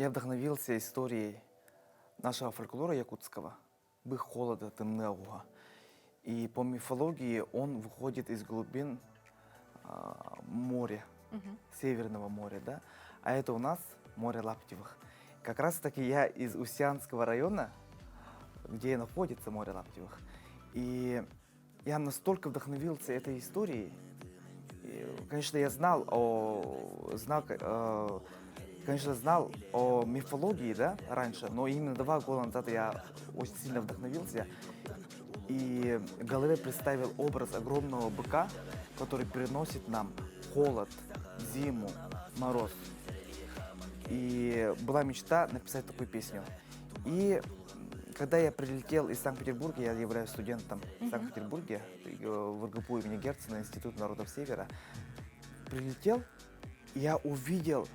Я вдохновился историей нашего фольклора якутского, «Бых холода темнеуга». И по мифологии он выходит из глубин моря, Северного моря, да? А это у нас море Лаптевых. Как раз таки я из Устьянского района, где находится море Лаптевых. И я настолько вдохновился этой историей. И, конечно, я знал о мифологии, да, раньше, но именно 2 года назад я очень сильно вдохновился и в голове представил образ огромного быка, который приносит нам холод, зиму, мороз. И была мечта написать такую песню. И когда я прилетел из Санкт-Петербурга, я являюсь студентом в Санкт-Петербурге, в РГПУ имени Герцена, Институт народов Севера, прилетел, я увидел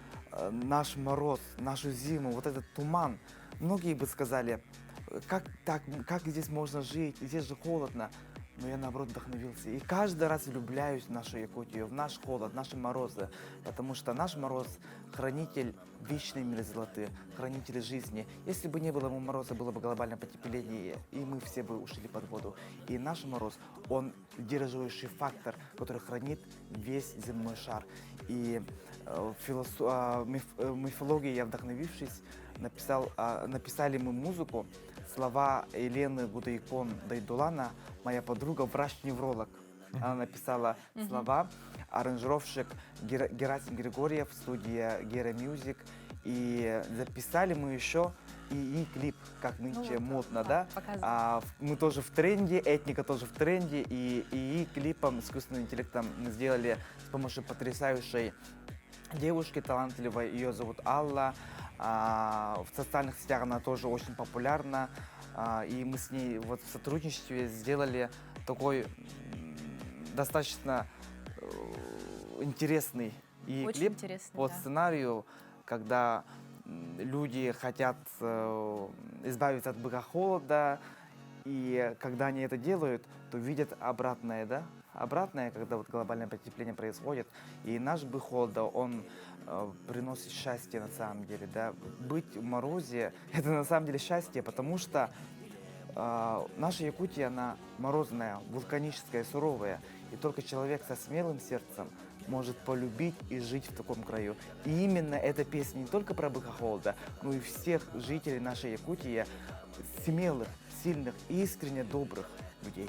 наш мороз, нашу зиму, вот этот туман. Многие бы сказали, как так, как здесь можно жить, здесь же холодно. Но я, наоборот, вдохновился. И каждый раз влюбляюсь в нашу Якутию, в наш холод, в наши морозы. Потому что наш мороз – хранитель вечной мерзлоты, хранитель жизни. Если бы не было мороза, было бы глобальное потепление, и мы все бы ушли под воду. И наш мороз, он удерживающий фактор, который хранит весь земной шар. И мифологии я, вдохновившись, написали мы музыку. Слова Елены Гудайкон Дайдулана, моя подруга, врач-невролог. Она написала слова, аранжировщик Герасим Григорьев, студия Гера Music. И записали мы еще и клип, как нынче модно, да? Мы тоже в тренде, этника тоже в тренде. И клипом искусственным интеллектом мы сделали с помощью потрясающей девушки талантливой, ее зовут Алла. В социальных сетях она тоже очень популярна. И мы с ней вот в сотрудничестве сделали такой достаточно интересный клип по сценарию, когда люди хотят избавиться от быка холода, и когда они это делают, то видят обратное, да? Обратное, когда вот глобальное потепление происходит. И наш бык холода, он приносит счастье на самом деле, да? Быть в морозе – это на самом деле счастье, потому что наша Якутия, она морозная, вулканическая, суровая. И только человек со смелым сердцем может полюбить и жить в таком краю. И именно эта песня не только про быка холода, но и всех жителей нашей Якутии, смелых, сильных и искренне добрых людей.